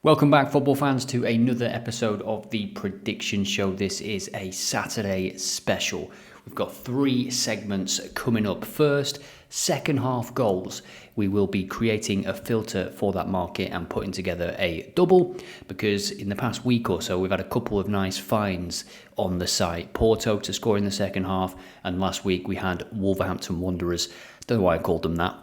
Welcome back, football fans, to another episode of the Prediction Show. This is a Saturday special. We've got 3 segments coming up. First, second half goals. We will be creating a filter for that market and putting together a double, because in the past week or so we've had a couple of nice finds on the site. Porto to score in the second half, and last week we had Wolverhampton Wanderers. Don't know why I called them that.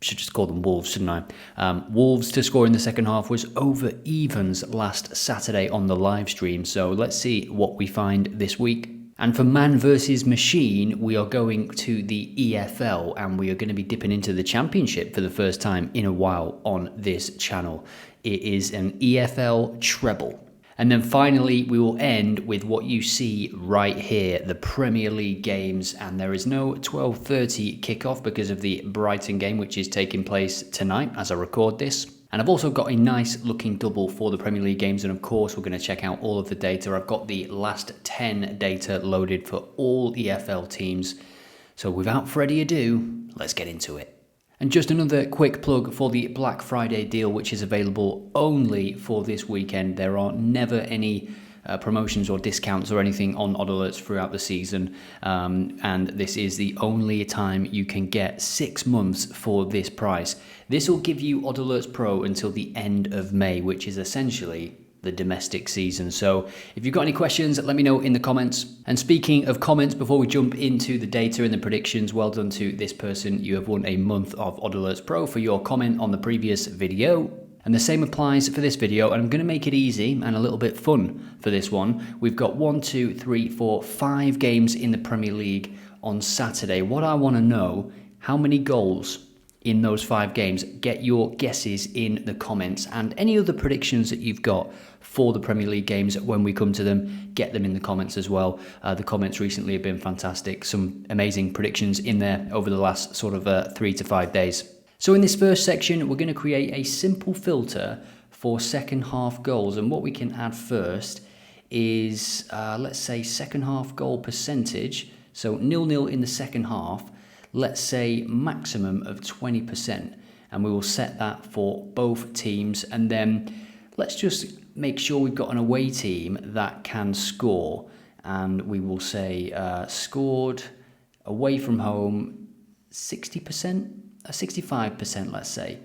Should just call them Wolves, shouldn't I? Wolves to score in the second half was over evens last Saturday on the live stream. So let's see what we find this week. And for man versus machine, we are going to the EFL, and we are going to be dipping into the Championship for the first time in a while on this channel. It is an EFL Treble. And then finally, we will end with what you see right here, the Premier League games. And there is no 12:30 kickoff because of the Brighton game, which is taking place tonight as I record this. And I've also got a nice looking double for the Premier League games. And of course, we're going to check out all of the data. I've got the last 10 data loaded for all EFL teams. So without further ado, let's get into it. And just another quick plug for the Black Friday deal, which is available only for this weekend. There are never any promotions or discounts or anything on OddAlerts throughout the season. And this is the only time you can get 6 months for this price. This will give you OddAlerts Pro until the end of May, which is essentially the domestic season. So if you've got any questions, let me know in the comments. And speaking of comments, before we jump into the data and the predictions, well done to this person. You have won a month of OddAlerts Pro for your comment on the previous video. And the same applies for this video, and I'm going to make it easy and a little bit fun for this one. We've got 5 games in the Premier League on Saturday. What I want to know, how many goals in those 5 games? Get your guesses in the comments, and any other predictions that you've got for the Premier League games when we come to them, get them in the comments as well. The comments recently have been fantastic. Some amazing predictions in there over the last sort of 3 to 5 days. So in this first section, we're going to create a simple filter for second half goals, and what we can add first is, let's say, second half goal percentage. So 0-0 in the second half. Let's say maximum of 20%, and we will set that for both teams. And then let's just make sure we've got an away team that can score, and we will say scored away from home 60%, 65%, let's say.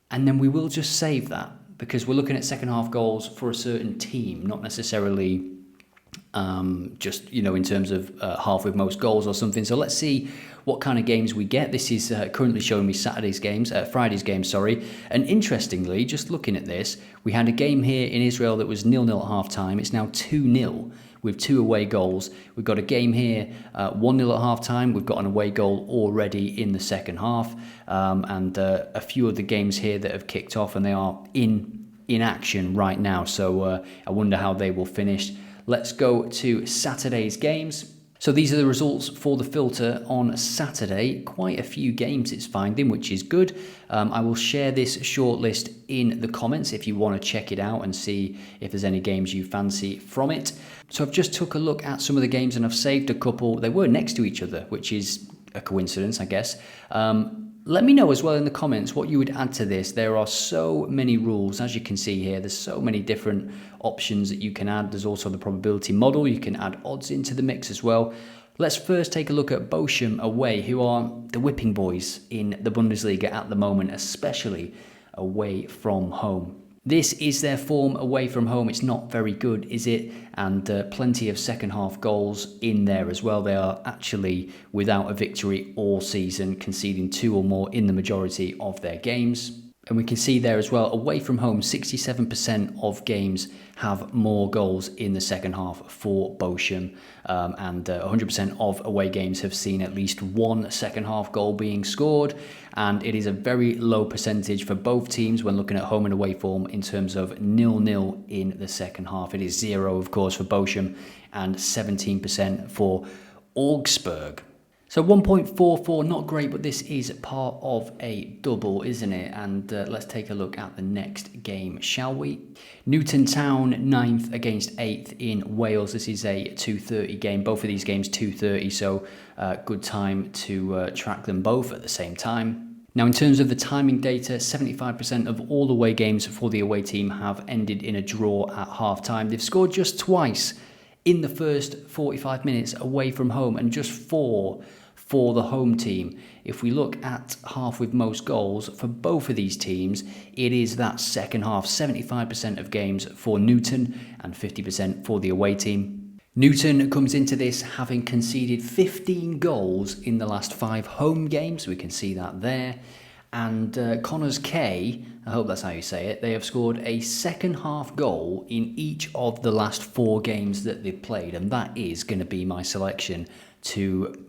And then we will just save that, because we're looking at second half goals for a certain team, not necessarily just, in terms of half with most goals or something. So let's see what kind of games we get. This is currently showing me Friday's games, and interestingly, just looking at this, we had a game here in Israel that was 0-0 at half time. It's now 2-0 with 2 away goals. We've got a game here 1-0 at half time. We've got an away goal already in the second half, and a few of the games here that have kicked off, and they are in action right now. So I wonder how they will finish. Let's go to Saturday's games. So these are the results for the filter on Saturday. Quite a few games it's finding, which is good. I will share this shortlist in the comments if you want to check it out and see if there's any games you fancy from it. So I've just took a look at some of the games, and I've saved a couple. They were next to each other, which is a coincidence, I guess. Let me know as well in the comments what you would add to this. There are so many rules, as you can see here. There's so many different options that you can add. There's also the probability model. You can add odds into the mix as well. Let's first take a look at Bochum away, who are the whipping boys in the Bundesliga at the moment, especially away from home. This is their form away from home. It's not very good, is it? And plenty of second half goals in there as well. They are actually without a victory all season, conceding 2 or more in the majority of their games. And we can see there as well, away from home, 67% of games have more goals in the second half for Bochum. And 100% of away games have seen at least 1 second half goal being scored. And it is a very low percentage for both teams when looking at home and away form in terms of 0-0 in the second half. It is 0, of course, for Bochum and 17% for Augsburg. So 1.44, not great, but this is part of a double, isn't it? And let's take a look at the next game, shall we? Newton Town, 9th against 8th in Wales. This is a 2:30 game. Both of these games 2:30, so good time to track them both at the same time. Now, in terms of the timing data, 75% of all away games for the away team have ended in a draw at half-time. They've scored just twice in the first 45 minutes away from home and just 4 for the home team. If we look at half with most goals for both of these teams, it is that second half, 75% of games for Newton and 50% for the away team. Newton comes into this having conceded 15 goals in the last 5 home games. We can see that there. And Connors K, I hope that's how you say it, they have scored a second half goal in each of the last 4 games that they've played. And that is going to be my selection to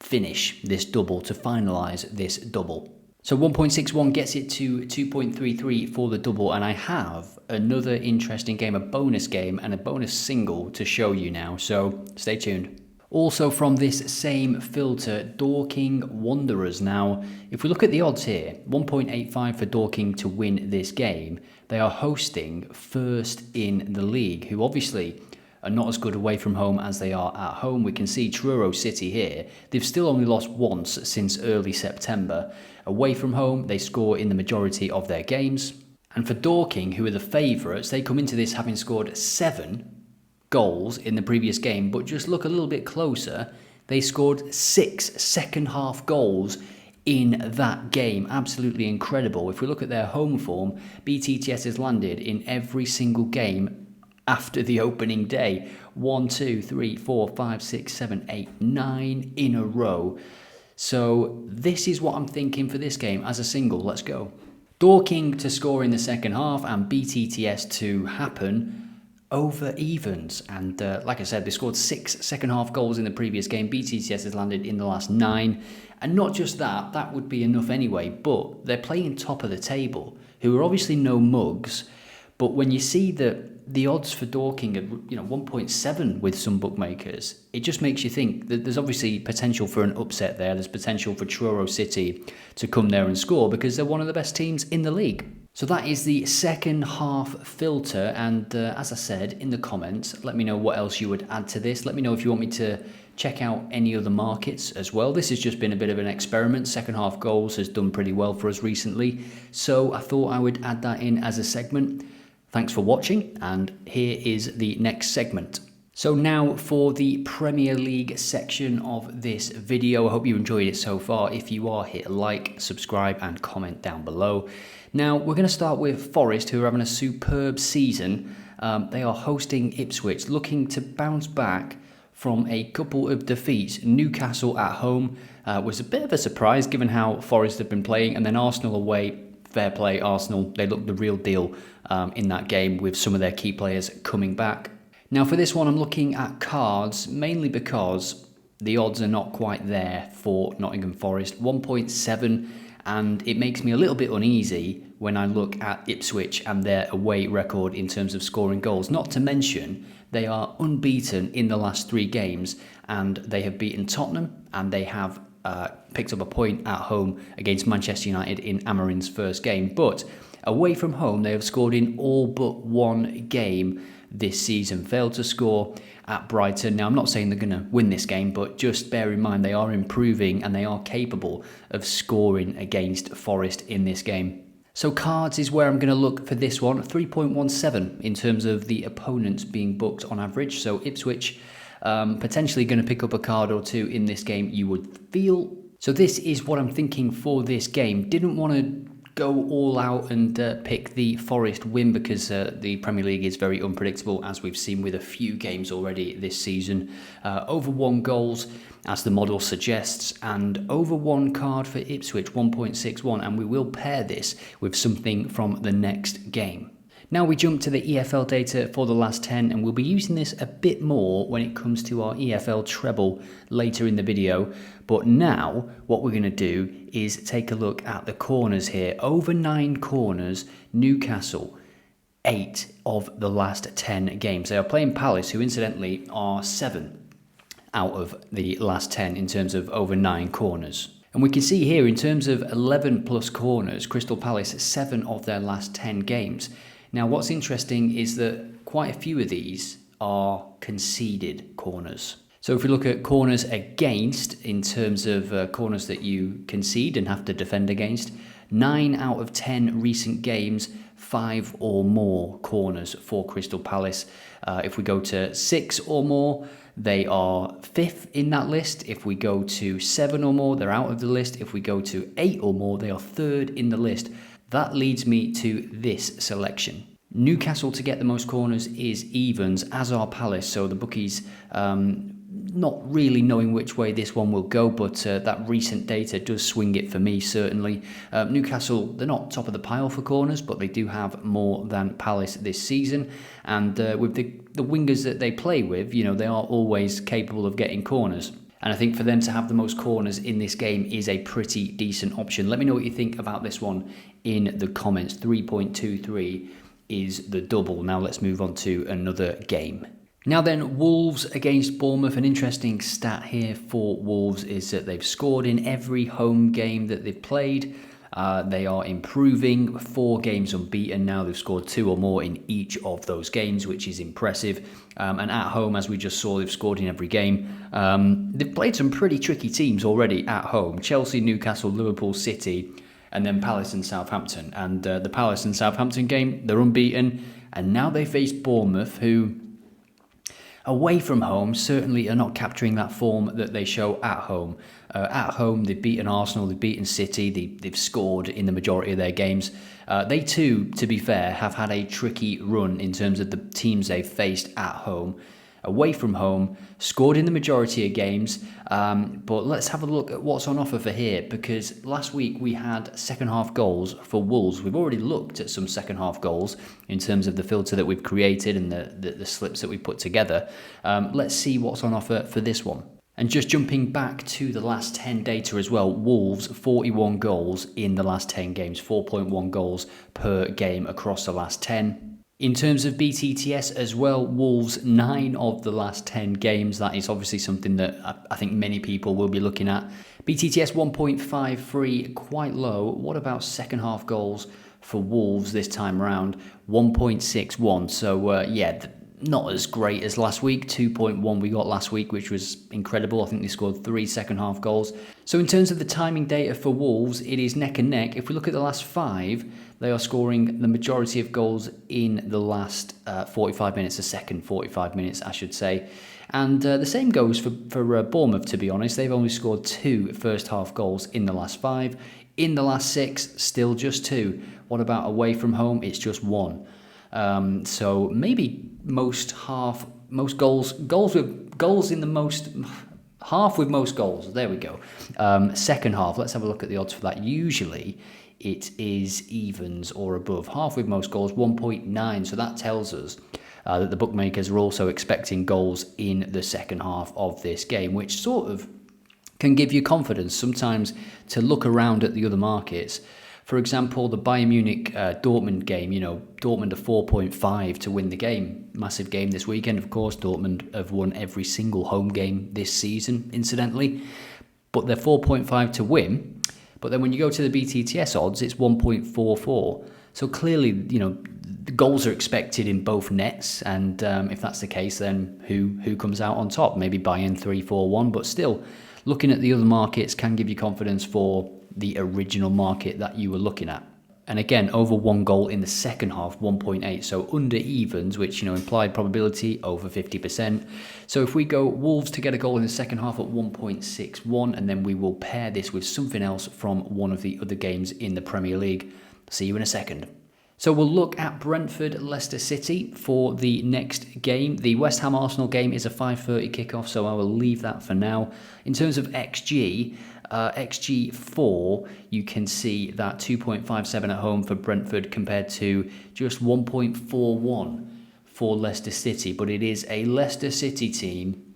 finish this double, to finalise this double. So 1.61 gets it to 2.33 for the double, and I have another interesting game, a bonus game and a bonus single to show you now, so stay tuned. Also from this same filter, Dorking Wanderers. Now, if we look at the odds here, 1.85 for Dorking to win this game. They are hosting first in the league, who obviously are not as good away from home as they are at home. We can see Truro City here. They've still only lost once since early September. Away from home, they score in the majority of their games. And for Dorking, who are the favourites, they come into this having scored 7 goals in the previous game, but just look a little bit closer, they scored 6 second half goals in that game. Absolutely incredible. If we look at their home form, BTTS has landed in every single game after the opening day. 1, 2, 3, 4, 5, 6, 7, 8, 9 in a row. So this is what I'm thinking for this game as a single. Let's go. Dorking to score in the second half and BTTS to happen over evens. And like I said, they scored 6 second half goals in the previous game. BTTS has landed in the last 9. And not just that, that would be enough anyway, but they're playing top of the table, who are obviously no mugs. But when you see that the odds for Dorking are 1.7 with some bookmakers, it just makes you think that there's obviously potential for an upset there. There's potential for Truro City to come there and score because they're one of the best teams in the league. So that is the second half filter, and as I said in the comments, let me know what else you would add to this. Let me know if you want me to check out any other markets as well. This has just been a bit of an experiment. Second half goals has done pretty well for us recently, so I thought I would add that in as a segment. Thanks for watching, and here is the next segment. So now for the Premier League section of this video. I hope you enjoyed it so far. If you are, hit a like, subscribe and comment down below. Now we're going to start with Forest, who are having a superb season. They are hosting Ipswich, looking to bounce back from a couple of defeats. Newcastle at home was a bit of a surprise given how Forest have been playing, and then Arsenal away. Fair play, Arsenal. They looked the real deal in that game with some of their key players coming back. Now for this one, I'm looking at cards, mainly because the odds are not quite there for Nottingham Forest. 1.7, and it makes me a little bit uneasy when I look at Ipswich and their away record in terms of scoring goals. Not to mention, they are unbeaten in the last 3 games, and they have beaten Tottenham, and they have picked up a point at home against Manchester United in Amarin's first game. But away from home, they have scored in all but 1 game this season. Failed to score at Brighton. Now, I'm not saying they're going to win this game, but just bear in mind they are improving and they are capable of scoring against Forest in this game. So cards is where I'm going to look for this one. 3.17 in terms of the opponents being booked on average. So Ipswich potentially going to pick up a card or 2 in this game, you would feel. So this is what I'm thinking for this game. Didn't want to go all out and pick the Forest win because the Premier League is very unpredictable, as we've seen with a few games already this season. Over 1 goals, as the model suggests, and over 1 card for Ipswich, 1.61, and we will pair this with something from the next game. Now we jump to the EFL data for the last 10, and we'll be using this a bit more when it comes to our EFL Treble later in the video. But now what we're going to do is take a look at the corners here. Over 9 corners, Newcastle, 8 of the last 10 games. They are playing Palace, who incidentally are 7 out of the last 10 in terms of over 9 corners. And we can see here in terms of 11 plus corners, Crystal Palace, 7 of their last 10 games. Now, what's interesting is that quite a few of these are conceded corners. So if we look at corners against, in terms of corners that you concede and have to defend against, 9 out of 10 recent games, 5 or more corners for Crystal Palace. If we go to 6 or more, they are 5th in that list. If we go to 7 or more, they're out of the list. If we go to 8 or more, they are 3rd in the list. That leads me to this selection. Newcastle to get the most corners is evens, as are Palace. So the bookies not really knowing which way this one will go, but that recent data does swing it for me, certainly. Newcastle, they're not top of the pile for corners, but they do have more than Palace this season. And with the wingers that they play with, they are always capable of getting corners. And I think for them to have the most corners in this game is a pretty decent option. Let me know what you think about this one in the comments. 3.23 is the double. Now let's move on to another game. Now then, Wolves against Bournemouth. An interesting stat here for Wolves is that they've scored in every home game that they've played. They are improving, 4 games unbeaten now. They've scored 2 or more in each of those games, which is impressive. And at home, as we just saw, they've scored in every game. They've played some pretty tricky teams already at home. Chelsea, Newcastle, Liverpool, City, and then Palace and Southampton. And the Palace and Southampton game, they're unbeaten. And now they face Bournemouth, who, away from home, certainly are not capturing that form that they show at home. At home, they've beaten Arsenal, they've beaten City, they've scored in the majority of their games. They too, to be fair, have had a tricky run in terms of the teams they've faced at home. Away from home, scored in the majority of games, but let's have a look at what's on offer for here, because last week we had second half goals for Wolves. We've already looked at some second half goals in terms of the filter that we've created and the slips that we put together. Let's see what's on offer for this one. And just jumping back to the last 10 data as well, Wolves 41 goals in the last 10 games, 4.1 goals per game across the last 10. In terms of BTTS as well, Wolves 9 of the last 10 games. That is obviously something that I think many people will be looking at. BTTS 1.53, quite low. What about second half goals for Wolves this time around? 1.61. So not as great as last week. 2.1 we got last week, which was incredible. I think they scored 3 second half goals. So in terms of the timing data for Wolves, it is neck and neck. If we look at the last 5, they are scoring the majority of goals in the last 45 minutes, the second 45 minutes, I should say. And the same goes for Bournemouth, to be honest. They've only scored 2 first half goals in the last 5. In the last 6, still just 2. What about away from home? It's just 1. So maybe half with most goals. There we go. Second half, let's have a look at the odds for that. Usually it is evens or above. Half with most goals, 1.9. So that tells us that the bookmakers are also expecting goals in the second half of this game, which sort of can give you confidence sometimes to look around at the other markets. For example, the Bayern Munich Dortmund game, Dortmund are 4.5 to win the game. Massive game this weekend, of course. Dortmund have won every single home game this season, incidentally. But they're 4.5 to win. But then when you go to the BTTS odds, it's 1.44. So clearly, the goals are expected in both nets. And if that's the case, then who comes out on top? Maybe Bayern 3-4-1. But still, looking at the other markets can give you confidence for the original market that you were looking at. And again, over 1 goal in the second half, 1.8. So under evens, which, implied probability over 50%. So if we go Wolves to get a goal in the second half at 1.61, and then we will pair this with something else from one of the other games in the Premier League. See you in a second. So we'll look at Brentford, Leicester City for the next game. The West Ham Arsenal game is a 5:30 kickoff, so I will leave that for now. In terms of XG, XG4, you can see that 2.57 at home for Brentford compared to just 1.41 for Leicester City. But it is a Leicester City team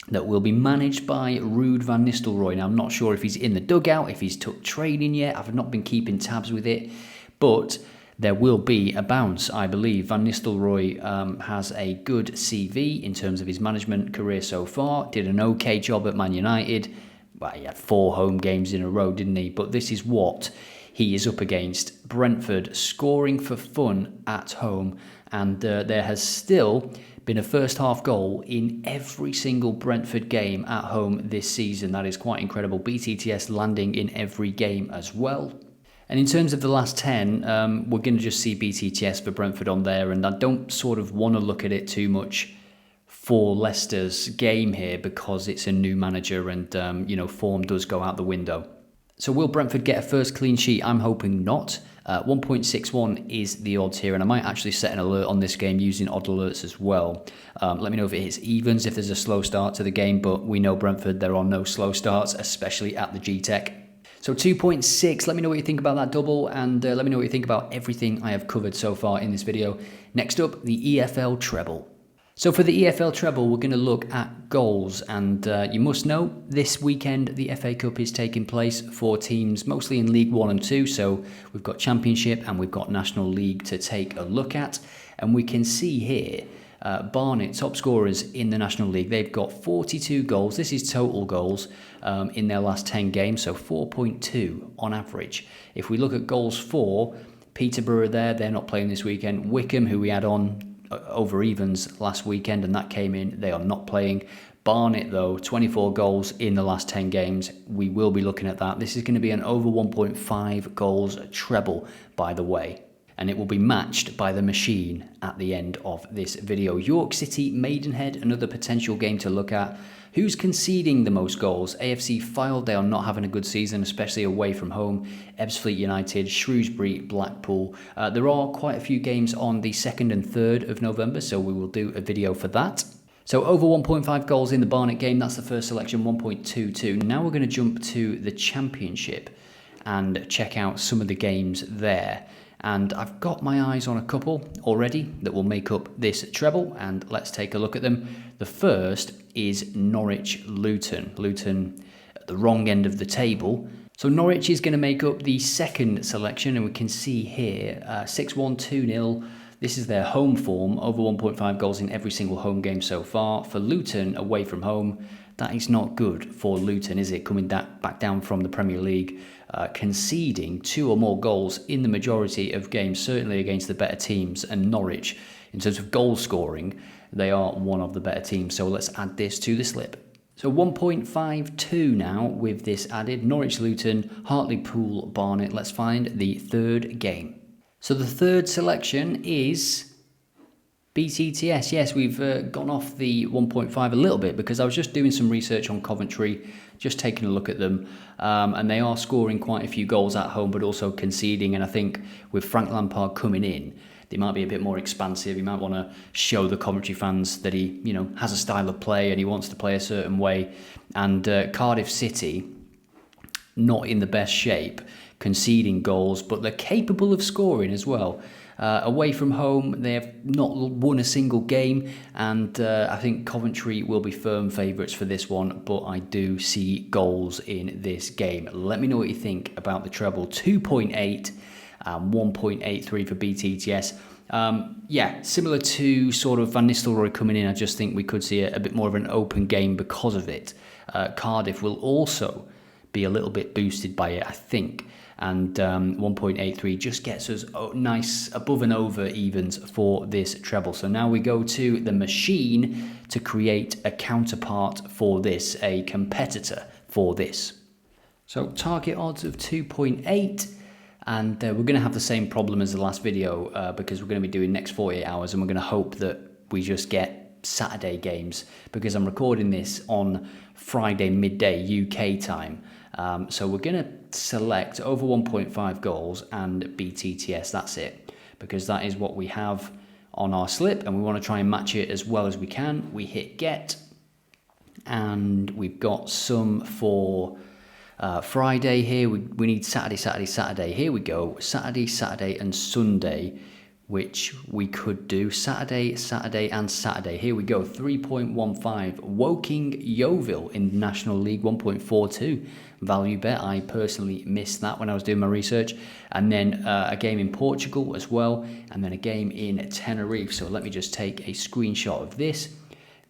that will be managed by Ruud van Nistelrooy. Now, I'm not sure if he's in the dugout, if he's took training yet. I've not been keeping tabs with it, but there will be a bounce, I believe. Van Nistelrooy has a good CV in terms of his management career so far. Did an okay job at Man United. Well, he had 4 home games in a row, didn't he? But this is what He is up against Brentford, scoring for fun at home, and there has still been a first half goal in every single Brentford game at home this season. That is quite incredible. BTTS landing in every game as well. And in terms of the last 10, we're going to just see BTTS for Brentford on there, and I don't sort of want to look at it too much for Leicester's game here because it's a new manager and, form does go out the window. So will Brentford get a first clean sheet? I'm hoping not. 1.61 is the odds here, and I might actually set an alert on this game using OddAlerts as well. Let me know if it hits evens, if there's a slow start to the game, but we know Brentford, there are no slow starts, especially at the G-Tech. So 2.6, let me know what you think about that double, and let me know what you think about everything I have covered so far in this video. Next up, the EFL Treble. So for the EFL Treble, we're going to look at goals, and you must know this weekend the FA Cup is taking place for teams mostly in League 1 and 2, so we've got Championship and we've got National League to take a look at, and we can see here Barnet, top scorers in the National League. They've got 42 goals. This is total goals in their last 10 games, so 4.2 on average. If we look at goals for, Peterborough there, they're not playing this weekend. Wickham, who we had on over evens last weekend, and that came in, they are not playing. Barnet, though, 24 goals in the last 10 games. We will be looking at that. This is going to be an over 1.5 goals treble, by the way. And it will be matched by the machine at the end of this video. York City, Maidenhead, another potential game to look at. Who's conceding the most goals? AFC Fylde, they are not having a good season, especially away from home. Ebbsfleet United, Shrewsbury, Blackpool. There are quite a few games on the 2nd and 3rd of November, so we will do a video for that. So over 1.5 goals in the Barnet game, that's the first selection, 1.22. Now we're going to jump to the Championship and check out some of the games there. And I've got my eyes on a couple already that will make up this treble, and let's take a look at them. The first is Norwich Luton. Luton at the wrong end of the table. So Norwich is going to make up the second selection, and we can see here 6-1, 2-0. This is their home form, over 1.5 goals in every single home game so far. For Luton, away from home, that is not good for Luton, is it? Coming back down from the Premier League, conceding 2 or more goals in the majority of games, certainly against the better teams. And Norwich, in terms of goal scoring, they are one of the better teams. So let's add this to the slip. So 1.52 now with this added. Norwich, Luton, Hartlepool, Barnet. Let's find the third game. So the third selection is BTTS. Yes, we've gone off the 1.5 a little bit because I was just doing some research on Coventry, just taking a look at them, and they are scoring quite a few goals at home, but also conceding. And I think with Frank Lampard coming in, they might be a bit more expansive. He might want to show the Coventry fans that he, has a style of play and he wants to play a certain way. And Cardiff City, not in the best shape, conceding goals, but they're capable of scoring as well. Away from home, they have not won a single game, and I think Coventry will be firm favourites for this one, but I do see goals in this game. Let me know what you think about the treble. 2.8 and 1.83 for BTTS. Similar to sort of Van Nistelrooy coming in, I just think we could see a bit more of an open game because of it. Cardiff will also be a little bit boosted by it, I think. And 1.83 just gets us nice above and over evens for this treble. So now we go to the machine to create a counterpart for this, a competitor for this. So target odds of 2.8, and we're going to have the same problem as the last video because we're going to be doing next 48 hours, and we're going to hope that we just get Saturday games because I'm recording this on Friday midday UK time. So we're going to select over 1.5 goals and BTTS, that's it, because that is what we have on our slip and we want to try and match it as well as we can. We hit get, and we've got some for Friday here. We need Saturday. Here we go, Saturday and Sunday, which we could do Saturday and Saturday. Here we go, 3.15. Woking Yeovil in National League, 1.42. Value bet. I personally missed that when I was doing my research. And then a game in Portugal as well, and then a game in Tenerife. So let me just take a screenshot of this.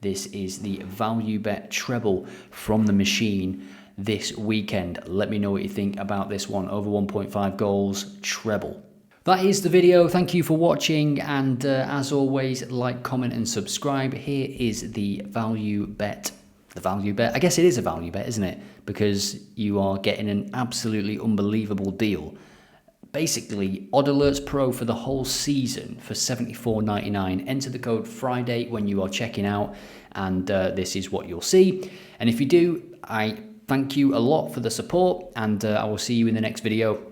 This is the value bet treble from the machine. this weekend. Let me know what you think about this one. Over 1.5 goals, treble. That is the video. Thank you for watching, and as always, like, comment and subscribe. Here is the value bet. The value bet, I guess it is a value bet, isn't it? Because you are getting an absolutely unbelievable deal. Basically, OddAlerts Pro for the whole season for $74.99. Enter the code Friday when you are checking out, and this is what you'll see. And if you do, I thank you a lot for the support, and I will see you in the next video.